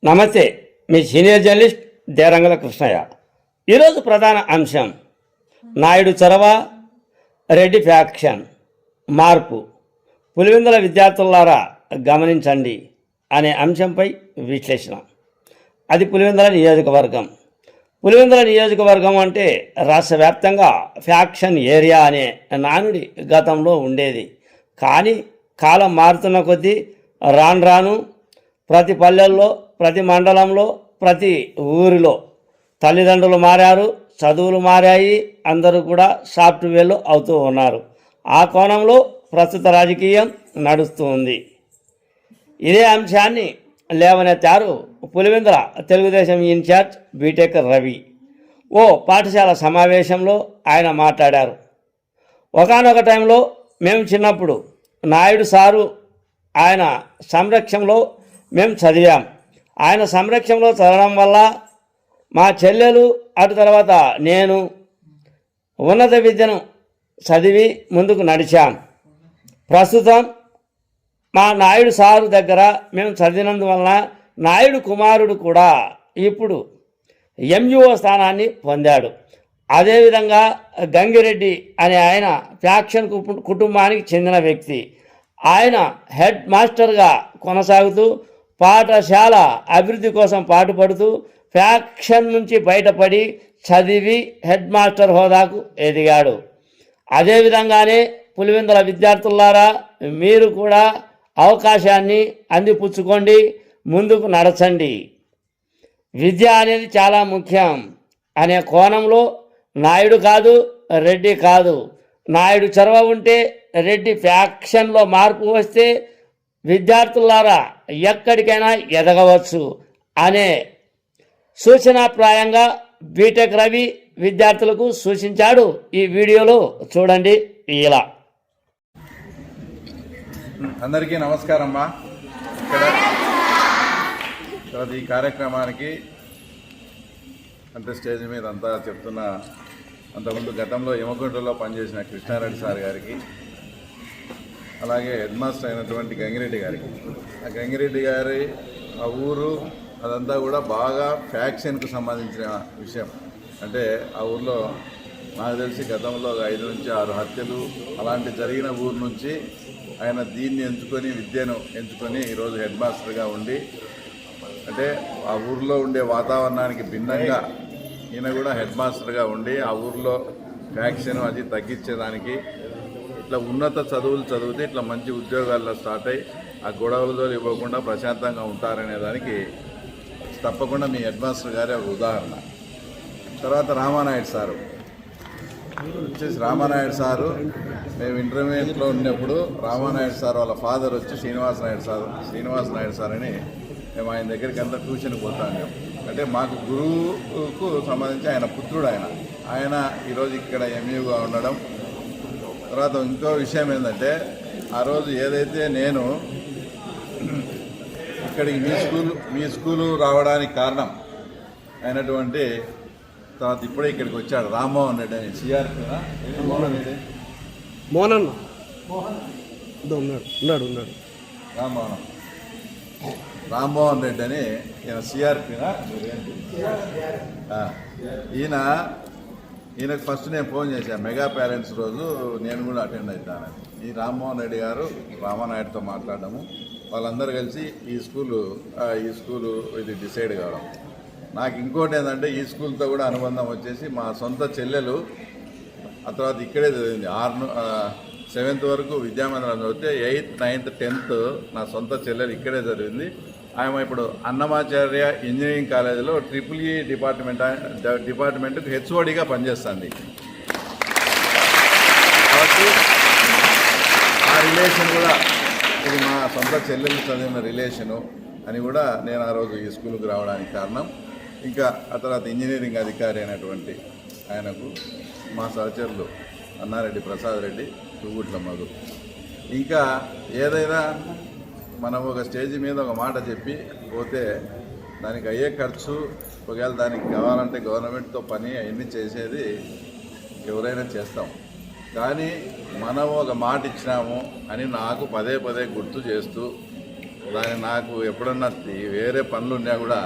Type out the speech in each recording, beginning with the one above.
నమస్తే, మీ senior journalist దేరంగల Krishnaiah. ఈరోజు ప్రధాన అంశం నాయుడు చొరవ, రెడ్డి ఫ్యాక్షన్ మార్పు, పులివెందుల విద్యార్థులారా గమనించండి అనే అంశంపై విశ్లేషణ. అది పులివెందుల నియోజకవర్గం. పులివెందుల నియోజకవర్గం అంటే రాష్ట్ర వ్యాప్తంగా ఫ్యాక్షన్ ఏరియా అనే నానుడి గతంలో ఉండేది. కానీ కాలం మారుతున్న కొద్దీ రాను రాను ప్రతి పల్లెల్లో, ప్రతి మండలంలో, ప్రతి ఊరిలో తల్లిదండ్రులు మారారు, చదువులు మారాయి, అందరూ కూడా సాఫ్ట్వేర్లు అవుతూ ఉన్నారు. ఆ కోణంలో ప్రస్తుత రాజకీయం నడుస్తూ ఉంది. ఇదే అంశాన్ని లేవనెత్తారు పులివెందుల తెలుగుదేశం ఇన్ఛార్జ్ బీటెక్ రవి. ఓ పాఠశాల సమావేశంలో ఆయన మాట్లాడారు. ఒకానొక టైంలో మేము చిన్నప్పుడు నాయుడు సారు ఆయన సంరక్షణలో మేము చదివాం. ఆయన సంరక్షణలో చదవడం వల్ల మా చెల్లెలు, అటు తర్వాత నేను ఉన్నత విద్యను చదివి ముందుకు నడిచాం. ప్రస్తుతం మా నాయుడు సారు దగ్గర మేము చదివినందువలన నాయుడు కుమారుడు కూడా ఇప్పుడు ఎంయూఓ స్థానాన్ని పొందాడు. అదేవిధంగా గంగిరెడ్డి అనే ఆయన ఫ్యాక్షన్ కుటుంబానికి చెందిన వ్యక్తి. ఆయన హెడ్ మాస్టర్గా కొనసాగుతూ పాఠశాల అభివృద్ధి కోసం పాటుపడుతూ ఫ్యాక్షన్ నుంచి బయటపడి చదివి హెడ్ మాస్టర్ హోదాకు ఎదిగాడు. అదేవిధంగానే పులివెందుల విద్యార్థులారా మీరు కూడా అవకాశాన్ని అందిపుచ్చుకోండి, ముందుకు నడచండి. విద్య అనేది చాలా ముఖ్యం అనే కోణంలో నాయుడు కాదు, రెడ్డి కాదు, నాయుడు చొరవ ఉంటే, రెడ్డి ఫ్యాక్షన్లో మార్పు వస్తే విద్యార్థులారా ఎక్కడికైనా ఎదగవచ్చు అనే సూచనాప్రాయంగా బీటెక్ రవి విద్యార్థులకు సూచించాడు. ఈ వీడియోలో చూడండి. ఇలా అందరికీ నమస్కారం అమ్మా. ఇక్కడ ఈ కార్యక్రమానికి అంటే స్టేజ్ మీద అంతా చెప్తున్న అంతకుముందు గతంలో యమగుంటలో పనిచేసిన కృష్ణారెడ్డి సార్ గారికి, అలాగే హెడ్ మాస్టర్ అయినటువంటి గంగిరెడ్డి గారికి. ఆ గంగిరెడ్డి గారి ఆ ఊరు అదంతా కూడా బాగా ఫ్యాక్షన్కు సంబంధించిన విషయం. అంటే ఆ ఊర్లో నాకు తెలిసి గతంలో 5 నుంచి 6 హత్యలు అలాంటి జరిగిన ఊరు నుంచి ఆయన దీన్ని ఎంచుకొని, విద్యను ఎంచుకొని ఈరోజు హెడ్ మాస్టర్గా ఉండి, అంటే ఆ ఊర్లో ఉండే వాతావరణానికి భిన్నంగా ఈయన కూడా హెడ్ మాస్టర్గా ఉండి ఆ ఊర్లో ఫ్యాక్షన్ అది తగ్గించేదానికి, ఇట్లా ఉన్నత చదువులు చదివితే ఇట్లా మంచి ఉద్యోగాల్లో స్టార్ట్ అయ్యి ఆ గొడవలతో ఇవ్వకుండా ప్రశాంతంగా ఉంటారనే దానికి తప్పకుండా మీ హెడ్ మాస్టర్ గారే ఒక ఉదాహరణ. తర్వాత రామానాయుడు సారు వచ్చేసి, రామానాయుడు సారు మేము ఇంటర్మీడియట్లో ఉన్నప్పుడు రామానాయుడు సార్ వాళ్ళ ఫాదర్ వచ్చి శ్రీనివాస నాయుడు సార్ అని మేము ఆయన దగ్గరికి అంతా ట్యూషన్కి పోతాం. అంటే మాకు గురువుకు సంబంధించి ఆయన పుత్రుడు. ఆయన ఈరోజు ఇక్కడ ఎంయూగా ఉండడం. తర్వాత ఇంకో విషయం ఏంటంటే, ఆ రోజు ఏదైతే నేను ఇక్కడికి మీ స్కూలు రావడానికి కారణం అయినటువంటి తర్వాత ఇప్పుడే ఇక్కడికి వచ్చాడు రామ్మోహన్ రెడ్డి అని, సిఆర్పి మోహన్ రామ్మోహన్ రెడ్డి అని ఈయన సిఆర్పినా. ఈయనకు ఫస్ట్ నేను ఫోన్ చేశాను మెగా పేరెంట్స్ రోజు, నేను కూడా అటెండ్ అవుతానని. ఈ రామ్మోహన్ రెడ్డి గారు రామానాయుడుతో మాట్లాడము, వాళ్ళందరూ కలిసి ఈ స్కూలు ఇది డిసైడ్ కావడం. నాకు ఇంకోటి ఏంటంటే, ఈ స్కూల్తో కూడా అనుబంధం వచ్చేసి మా సొంత చెల్లెలు ఆ తర్వాత ఇక్కడే చదివింది. 7th వరకు విద్యామందిరం చదివితే 8th, 9th, 10th నా సొంత చెల్లెలు ఇక్కడే చదివింది. ఆమె ఇప్పుడు అన్నమాచార్య ఇంజనీరింగ్ కాలేజీలో EEE డిపార్ట్మెంట్కి హెచ్ఓడిగా పనిచేస్తుంది. కాబట్టి ఆ రిలేషన్ కూడా ఇది మా సొంత చెల్లెలు చదివిన రిలేషను అని కూడా నేను ఆ రోజు ఈ స్కూల్కి రావడానికి కారణం. ఇంకా ఆ తర్వాత ఇంజనీరింగ్ అధికారి అయినటువంటి ఆయనకు మా సహచరులు అన్నారెడ్డి ప్రసాద్ రెడ్డి, తూగుట్ల మధు. ఇంకా ఏదైనా మనం ఒక స్టేజ్ మీద ఒక మాట చెప్పి పోతే దానికి అయ్యే ఖర్చు, ఒకవేళ దానికి కావాలంటే గవర్నమెంట్తో పని అవన్నీ చేసేది ఎవరైనా చేస్తాం. కానీ మనం ఒక మాట ఇచ్చినాము అని నాకు పదే గుర్తు చేస్తూ దాని నాకు ఎప్పుడన్నా వేరే పనులు ఉన్నా కూడా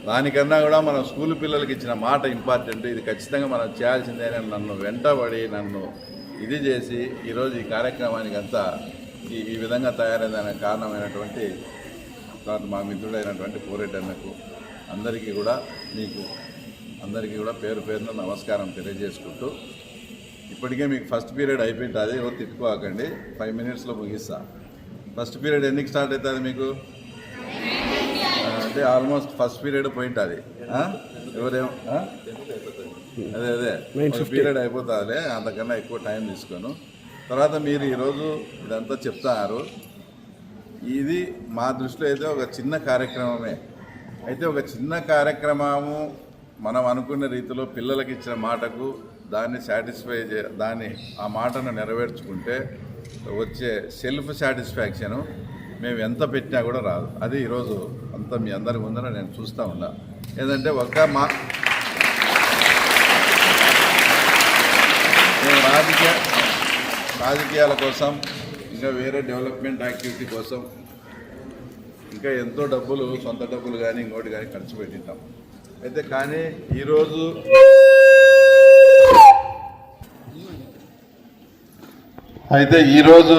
దానికన్నా కూడా మనం స్కూల్ పిల్లలకి ఇచ్చిన మాట ఇంపార్టెంట్, ఇది ఖచ్చితంగా మనం చేయాల్సిందే అని నన్ను వెంటబడి నన్ను ఇది చేసి ఈరోజు ఈ కార్యక్రమానికి అంతా ఈ విధంగా తయారైన కారణమైనటువంటి తర్వాత మా మిత్రుడైనటువంటి కోరెడ్డి అన్నకు అందరికీ కూడా మీకు అందరికీ కూడా పేరు పేరున నమస్కారం తెలియజేసుకుంటూ ఇప్పటికే మీకు ఫస్ట్ పీరియడ్ అయిపోయింటుంది, ఎవరు తిట్టుకోకండి, 5 మినిట్స్లో ముగిస్తా. ఫస్ట్ పీరియడ్ ఎన్నికి స్టార్ట్ అవుతుంది మీకు అంటే ఆల్మోస్ట్ ఫస్ట్ పీరియడ్ పోయింటుంది. ఎవరేం అదే పీరియడ్ అయిపోతుందిలే, అంతకన్నా ఎక్కువ టైం తీసుకోను. తర్వాత మీరు ఈరోజు ఇదంతా చెప్తారు. ఇది మా దృష్టిలో అయితే ఒక చిన్న కార్యక్రమమే. అయితే ఒక చిన్న కార్యక్రమము మనం అనుకున్న రీతిలో పిల్లలకి ఇచ్చిన మాటకు దాన్ని సాటిస్ఫై దాన్ని ఆ మాటను నెరవేర్చుకుంటే వచ్చే సెల్ఫ్ సాటిస్ఫాక్షను మేము ఎంత పెట్టినా కూడా రాదు. అది ఈరోజు అంతా మీ అందరి ముందర నేను చూస్తూ ఉన్నా. ఏంటంటే మేము రాజకీయాల కోసం ఇంకా వేరే డెవలప్మెంట్ యాక్టివిటీ కోసం ఇంకా ఎంతో డబ్బులు, సొంత డబ్బులు కానీ ఇంకోటి కానీ ఖర్చు పెట్టింటాం. అయితే కానీ ఈరోజు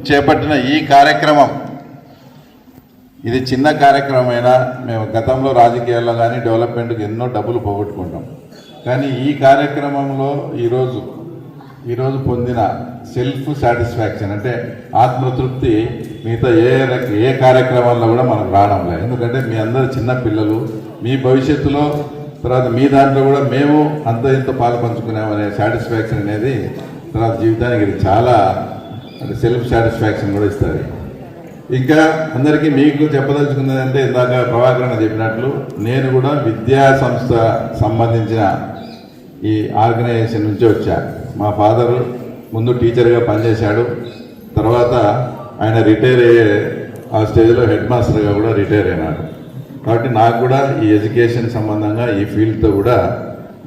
చేపట్టిన ఈ కార్యక్రమం ఇది చిన్న కార్యక్రమమైనా మేము గతంలో రాజకీయాల్లో కానీ డెవలప్మెంట్కి ఎన్నో డబ్బులు పోగొట్టుకుంటాం. కానీ ఈ కార్యక్రమంలో ఈరోజు పొందిన సెల్ఫ్ సాటిస్ఫాక్షన్ అంటే ఆత్మతృప్తి మిగతా ఏ కార్యక్రమాల్లో కూడా మనకు రావడం లేదు. ఎందుకంటే మీ అందరు చిన్న పిల్లలు, మీ భవిష్యత్తులో తర్వాత మీ దాంట్లో కూడా మేము అంత ఇంత పాలు పంచుకున్నామనే సాటిస్ఫాక్షన్ అనేది తర్వాత జీవితానికి ఇది చాలా అంటే సెల్ఫ్ సాటిస్ఫాక్షన్ కూడా ఇస్తుంది. ఇంకా అందరికీ మీకు చెప్పదలుచుకున్నది అంటే ఇందాక ప్రభాకరణ చెప్పినట్లు నేను కూడా విద్యా సంస్థ సంబంధించిన ఈ ఆర్గనైజేషన్ నుంచి వచ్చా. మా ఫాదరు ముందు టీచర్గా పనిచేశాడు, తర్వాత ఆయన రిటైర్ అయ్యే ఆ స్టేజ్లో హెడ్ మాస్టర్గా కూడా రిటైర్ అయినాడు. కాబట్టి నాకు కూడా ఈ ఎడ్యుకేషన్ సంబంధంగా ఈ ఫీల్డ్తో కూడా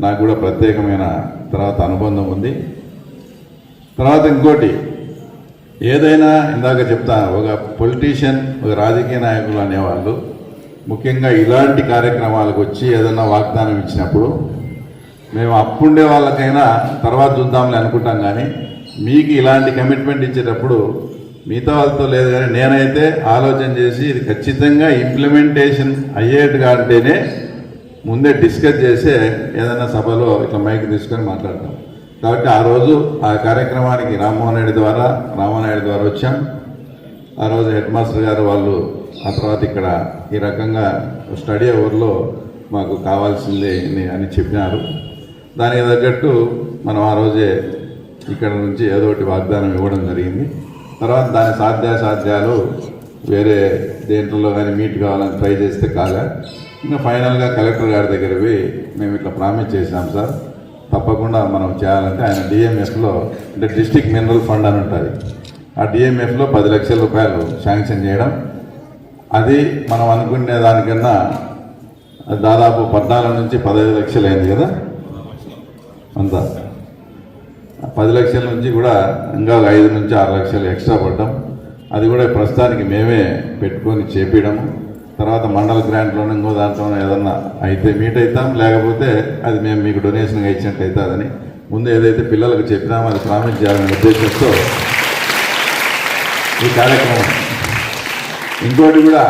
నాకు కూడా ప్రత్యేకమైన తర్వాత అనుబంధం ఉంది. తర్వాత ఇంకోటి ఏదైనా ఇందాక చెప్తాను, ఒక పొలిటీషియన్, ఒక రాజకీయ నాయకులు అనేవాళ్ళు ముఖ్యంగా ఇలాంటి కార్యక్రమాలకు వచ్చి ఏదైనా వాగ్దానం ఇచ్చినప్పుడు మేము అప్పుండే వాళ్ళకైనా తర్వాత చూద్దాంలే అనుకుంటాం. కానీ మీకు ఇలాంటి కమిట్మెంట్ ఇచ్చేటప్పుడు మిగతా వాళ్ళతో లేదు. కానీ నేనైతే ఆలోచన చేసి ఇది ఖచ్చితంగా ఇంప్లిమెంటేషన్ అయ్యేట్టుగా అంటేనే ముందే డిస్కస్ చేసే ఏదైనా సభలో ఇట్లా మైక్ తీసుకొని మాట్లాడతాం. కాబట్టి ఆ రోజు ఆ కార్యక్రమానికి రామ్మోహన్ నాయుడు ద్వారా వచ్చాం. ఆ రోజు హెడ్ మాస్టర్ గారు వాళ్ళు ఆ తర్వాత ఇక్కడ ఈ రకంగా స్టడీ అవర్లో మాకు కావాల్సిందే అని చెప్పినారు. దానికి తగ్గట్టు మనం ఆ రోజే ఇక్కడ నుంచి ఏదో ఒకటి వాగ్దానం ఇవ్వడం జరిగింది. తర్వాత దాని సాధ్యాలు వేరే దేంట్లో కానీ మీట్ కావాలని ట్రై చేస్తే కాగా ఇంకా ఫైనల్గా కలెక్టర్ గారి దగ్గర పోయి మేము ఇట్లా ప్రామిస్ చేసినాం సార్, తప్పకుండా మనం చేయాలంటే ఆయన డిఎంఎఫ్లో అంటే డిస్ట్రిక్ట్ మినరల్ ఫండ్ అని ఉంటుంది, ఆ డిఎంఎఫ్లో 10 లక్షల రూపాయలు శాంక్షన్ చేయడం. అది మనం అనుకునే దానికన్నా దాదాపు 14 నుంచి 15 లక్షలు అయింది కదా, అంతా 10 లక్షల నుంచి కూడా ఇంకా 5 నుంచి 6 లక్షలు ఎక్స్ట్రా పడ్డాం. అది కూడా ప్రస్తుతానికి మేమే పెట్టుకొని చేపించడం. తర్వాత మండల గ్రాంట్లోనే ఇంకో దాంట్లోనే ఏదన్నా అయితే మీట్ అవుతాం, లేకపోతే అది మేము మీకు డొనేషన్గా ఇచ్చినట్టు అవుతుందని ముందు ఏదైతే పిల్లలకు చెప్పినామో అది ప్రామిస్ చేయాలనే ఉద్దేశంతో ఈ కార్యక్రమం. ఇంకోటి కూడా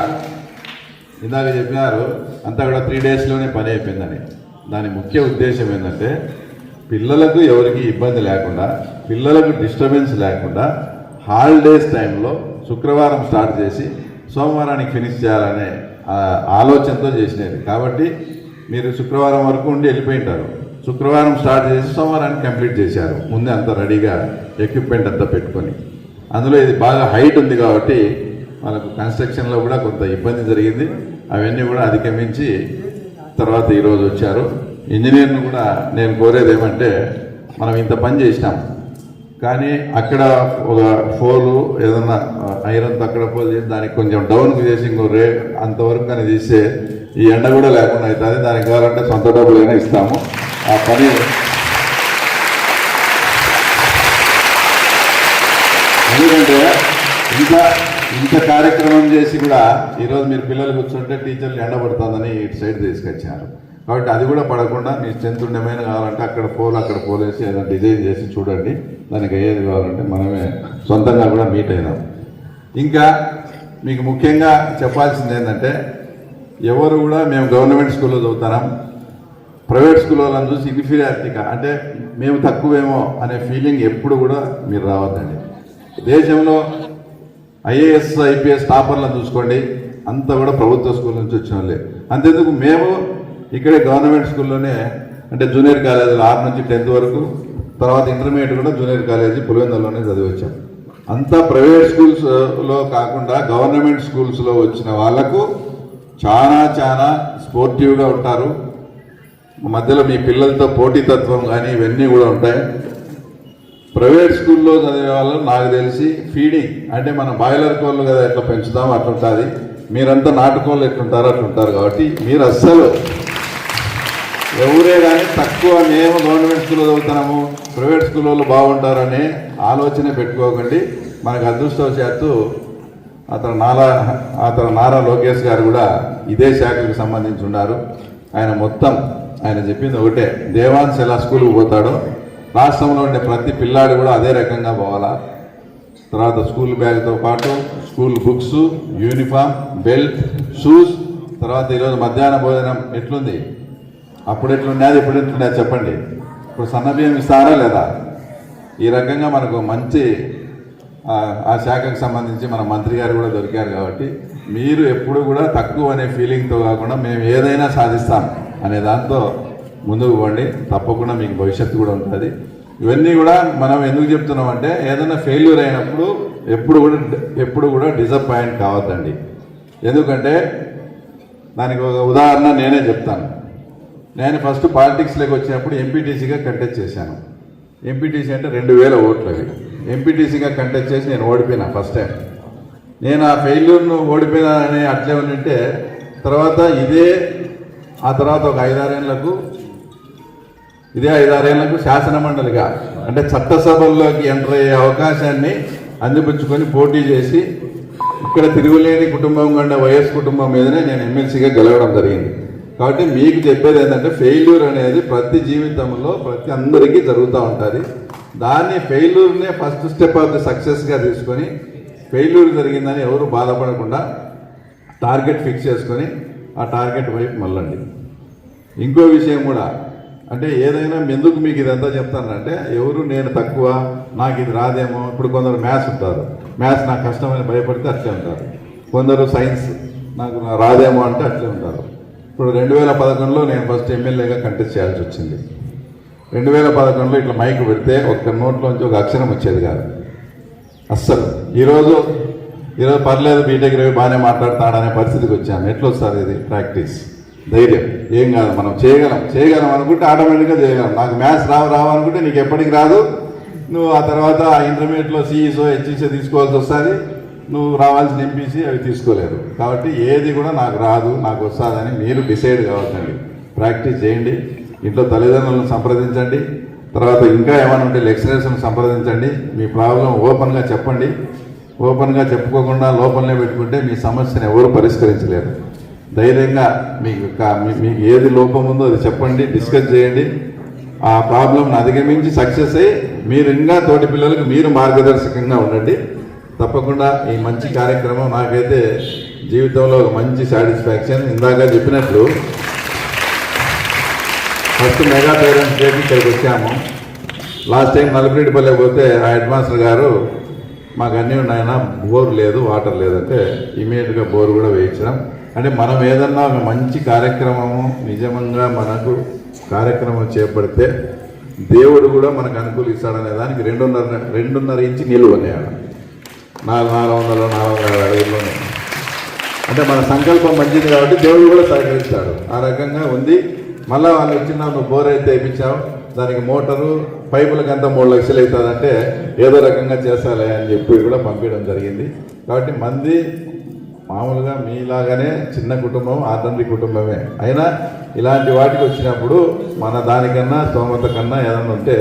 ఇందాక చెప్పినారు అంతా కూడా 3 డేస్లోనే పని అయిపోయిందని. దాని ముఖ్య ఉద్దేశం ఏంటంటే పిల్లలకు ఎవరికి ఇబ్బంది లేకుండా, పిల్లలకు డిస్టర్బెన్స్ లేకుండా హాలిడేస్ టైంలో శుక్రవారం స్టార్ట్ చేసి సోమవారానికి ఫినిష్ చేయాలనే ఆలోచనతో చేసినది. కాబట్టి మీరు శుక్రవారం వరకు ఉండి వెళ్ళిపోయింటారు. శుక్రవారం స్టార్ట్ చేసి సోమవారానికి కంప్లీట్ చేశారు. ముందే అంతా రెడీగా ఎక్విప్మెంట్ అంతా పెట్టుకొని. అందులో ఇది బాగా హైట్ ఉంది కాబట్టి వాళ్ళకు కన్స్ట్రక్షన్లో కూడా కొంత ఇబ్బంది జరిగింది. అవన్నీ కూడా అధిగమించి తర్వాత ఈరోజు వచ్చారు. ఇంజనీర్ను కూడా నేను కోరేది ఏమంటే మనం ఇంత పని చేసినాం, కానీ అక్కడ ఒక పోలు ఏదన్నా ఐరన్ అక్కడ పోలు చేసి దానికి కొంచెం డౌన్కి చేసి ఇంకో అంతవరకు కానీ తీస్తే ఈ ఎండ కూడా లేకుండా అవుతుంది. దానికి కావాలంటే సొంత డబ్బులైనా ఇస్తాము. ఆ పని ఎందుకంటే ఇంకా ఇంత కార్యక్రమం చేసి కూడా ఈరోజు మీరు పిల్లలు కూర్చుంటే టీచర్లు ఎండబడుతుందని ఇటు సైడ్ తీసుకొచ్చారు. కాబట్టి అది కూడా పడకుండా మీ స్ట్రెంత్ ఉండేమైనా కావాలంటే అక్కడ పోలేసి ఏదైనా డిజైన్ చేసి చూడండి. దానికి ఏది కావాలంటే మనమే సొంతంగా కూడా మీట్ అయినాం. ఇంకా మీకు ముఖ్యంగా చెప్పాల్సింది ఏంటంటే, ఎవరు కూడా మేము గవర్నమెంట్ స్కూల్లో చదువుతున్నాం, ప్రైవేట్ స్కూల్ వాళ్ళని చూసి ఇన్ఫీరియారిటీగా అంటే మేము తక్కువేమో అనే ఫీలింగ్ ఎప్పుడు కూడా మీరు రావద్దండి. దేశంలో ఐఏఎస్ ఐపీఎస్ టాపర్లను చూసుకోండి, అంతా కూడా ప్రభుత్వ స్కూల్ నుంచి వచ్చిన వాళ్ళే. అంతేందుకు మేము ఇక్కడే గవర్నమెంట్ స్కూల్లోనే అంటే జూనియర్ కాలేజీలో 6 నుంచి 10th వరకు, తర్వాత ఇంటర్మీడియట్ కూడా జూనియర్ కాలేజీ పులివెందులలోనే చదివచ్చాం. అంతా ప్రైవేట్ స్కూల్స్లో కాకుండా గవర్నమెంట్ స్కూల్స్లో వచ్చిన వాళ్లకు చాలా స్పోర్టివ్గా ఉంటారు. మధ్యలో మీ పిల్లలతో పోటీతత్వం కానీ ఇవన్నీ కూడా ఉంటాయి. ప్రైవేట్ స్కూల్లో చదివే వాళ్ళు నాకు తెలిసి ఫీడింగ్ అంటే మనం బాయిలర్ కోళ్ళు కదా ఎట్లా పెంచుతామో అట్లుంటుంది, మీరంతా నాటుకోళ్ళు ఎట్లుంటారో అట్లుంటారు. కాబట్టి మీరు అస్సలు ఎవరే కానీ తక్కువ మేము గవర్నమెంట్ స్కూల్లో చదువుతున్నాము ప్రైవేట్ స్కూల్లో బాగుంటారనే ఆలోచన పెట్టుకోకండి. మనకు అదృష్టవశాత్తు అతను నారా లోకేష్ గారు కూడా ఇదే శాఖకు సంబంధించి ఉన్నారు. ఆయన చెప్పింది ఒకటే, దేవాన్స్ ఎలా స్కూల్కి పోతాడో రాష్ట్రంలో ఉండే ప్రతి పిల్లాడు కూడా అదే రకంగా పోవాలా. తర్వాత స్కూల్ బ్యాగ్తో పాటు school books, uniform, belt, shoes, తర్వాత ఈరోజు మధ్యాహ్న భోజనం ఎట్లుంది, అప్పుడు ఎట్లుండేది ఇప్పుడు ఎట్లుండేది చెప్పండి. ఇప్పుడు సన్నబియ్యం ఇస్తారా లేదా? ఈ రకంగా మనకు మంచి ఆ శాఖకు సంబంధించి మన మంత్రి గారు కూడా దొరికారు. కాబట్టి మీరు ఎప్పుడు కూడా తక్కువ అనే ఫీలింగ్తో కాకుండా మేము ఏదైనా సాధిస్తాం అనే దాంతో ముందుకు పోండి. తప్పకుండా మీకు భవిష్యత్తు కూడా ఉంటుంది. ఇవన్నీ కూడా మనం ఎందుకు చెప్తున్నామంటే, ఏదైనా ఫెయిల్యూర్ అయినప్పుడు ఎప్పుడు కూడా డిసప్పాయింట్ కావద్దండి. ఎందుకంటే దానికి ఒక ఉదాహరణ నేనే చెప్తాను. నేను ఫస్ట్ పాలిటిక్స్లోకి వచ్చినప్పుడు ఎంపీటీసీగా కంటెస్ట్ చేశాను. ఎంపీటీసీ అంటే 2000 ఓట్లు అవి. ఎంపీటీసీగా కంటెస్ట్ చేసి నేను ఓడిపోయినా ఫస్ట్ టైం. నేను ఆ ఫెయిల్యూర్ను ఓడిపోయినానని అట్లే ఉంటే తర్వాత ఆ తర్వాత ఒక 5-6 ఏళ్లకు శాసనమండలిగా అంటే చట్టసభల్లోకి ఎంటర్ అయ్యే అవకాశాన్ని అందిపుచ్చుకొని పోటీ చేసి ఇక్కడ తిరుగులేని కుటుంబం కంటే వైఎస్ కుటుంబం మీదనే నేను ఎమ్మెల్సీగా గెలవడం జరిగింది. కాబట్టి మీకు చెప్పేది ఏంటంటే, ఫెయిల్యూర్ అనేది ప్రతి జీవితంలో ప్రతి అందరికీ జరుగుతూ ఉంటుంది. దాన్ని ఫెయిల్యూర్నే ఫస్ట్ స్టెప్ ఆఫ్ ది సక్సెస్గా తీసుకొని ఫెయిల్యూర్ జరిగిందని ఎవరు బాధపడకుండా టార్గెట్ ఫిక్స్ చేసుకొని ఆ టార్గెట్ వైపు మళ్ళండి. ఇంకో విషయం కూడా అంటే, ఏదైనా ఎందుకు మీకు ఇదంతా చెప్తానంటే, ఎవరు నేను తక్కువ నాకు ఇది రాదేమో. ఇప్పుడు కొందరు మ్యాథ్స్ ఉంటారు, మ్యాథ్స్ నాకు కష్టమని భయపడితే అట్లే ఉంటారు. కొందరు సైన్స్ నాకు రాదేమో అంటే అట్లే ఉంటారు. ఇప్పుడు 2011లో నేను ఫస్ట్ ఎమ్మెల్యేగా కంటెస్ట్ చేయాల్సి వచ్చింది. 2011లో ఇట్లా మైక్ పెడితే ఒక్క నోట్లోంచి ఒక అక్షరం వచ్చేది కాదు అస్సలు. ఈరోజు పర్లేదు బీటెక్ రవి బాగానే మాట్లాడతాడనే పరిస్థితికి వచ్చాను. ఎట్లా వస్తుంది ఇది? ప్రాక్టీస్, ధైర్యం. ఏం కాదు, మనం చేయగలం అనుకుంటే ఆటోమేటిక్గా చేయగలం. నాకు మ్యాథ్స్ రావు అనుకుంటే నీకు ఎప్పటికి రాదు. నువ్వు ఆ తర్వాత ఇంటర్మీడియట్లో సిఈసో హెచ్ఈసో తీసుకోవాల్సి వస్తుంది. నువ్వు రావాల్సిన ఎంపీసీ అవి తీసుకోలేరు. కాబట్టి ఏది కూడా నాకు రాదు నాకు వస్తుందని మీరు డిసైడ్ కావద్దండి. ప్రాక్టీస్ చేయండి. ఇంట్లో తల్లిదండ్రులను సంప్రదించండి. తర్వాత ఇంకా ఏమైనా ఉంటే లెక్చరర్స్ని సంప్రదించండి. మీ ప్రాబ్లం ఓపెన్గా చెప్పండి. ఓపెన్గా చెప్పుకోకుండా లోపలనే పెట్టుకుంటే మీ సమస్యను ఎవరు పరిష్కరించలేరు. ధైర్యంగా మీకు ఏది లోపం ఉందో అది చెప్పండి, డిస్కస్ చేయండి. ఆ ప్రాబ్లంను అధిగమించి సక్సెస్ అయ్యి మీరు ఇంకా తోటి పిల్లలకు మీరు మార్గదర్శకంగా ఉండండి. తప్పకుండా ఈ మంచి కార్యక్రమం నాకైతే జీవితంలో ఒక మంచి సాటిస్ఫాక్షన్. ఇందాక చెప్పినట్లు ఫస్ట్ మెగా పేరెంట్స్ డేకి ఇక్కడికి వచ్చాము. లాస్ట్ టైం నలుగురిపల్లె పోతే ఆ హెడ్ మాస్టర్ గారు మాకు అన్నీ ఉన్నాయన్నా, బోర్ లేదు, వాటర్ లేదంటే ఇమీడియట్గా బోర్ కూడా వేయించడం. అంటే మనం ఏదన్నా ఒక మంచి కార్యక్రమము నిజంగా మనకు కార్యక్రమం చేపడితే దేవుడు కూడా మనకు అనుకూలిస్తాడనే దానికి 2.5 ఇంచి నీళ్ళు ఉన్నాయి. 400-450 అడుగుల్లోనే. అంటే మన సంకల్పం మంచిది కాబట్టి దేవుడు కూడా సహకరిస్తాడు. ఆ రకంగా ఉంది. మళ్ళీ వాళ్ళు వచ్చిన నువ్వు బోర్ అయితే వేయించావు, దానికి మోటారు పైపులకి అంతా 3 లక్షలు అవుతుందంటే ఏదో రకంగా చేస్తాలే అని చెప్పి కూడా పంపించడం జరిగింది. కాబట్టి మంది మామూలుగా మీలాగానే చిన్న కుటుంబం, ఆర్డినరీ కుటుంబమే అయినా ఇలాంటి వాటికి వచ్చినప్పుడు మన దానికన్నా స్తోమత కన్నా ఏదన్నా ఉంటే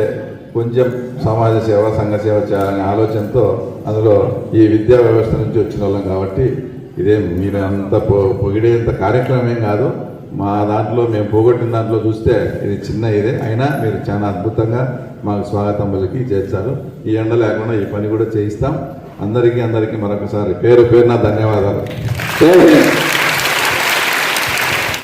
కొంచెం సమాజ సేవ సంఘ సేవ చేయాలనే ఆలోచనతో అందులో ఈ విద్యా వ్యవస్థ నుంచి వచ్చిన వాళ్ళం కాబట్టి ఇదే మీరు అంత పొగిడేంత కార్యక్రమం ఏం కాదు. మా దాంట్లో మేము పోగొట్టిన దాంట్లో చూస్తే ఇది చిన్న ఇదే అయినా మీరు చాలా అద్భుతంగా మాకు స్వాగతం పలికి చేర్చారు. ఈ ఎండ లేకుండా ఈ పని కూడా చేయిస్తాం. అందరికీ మరొకసారి పేరు పేరున ధన్యవాదాలు.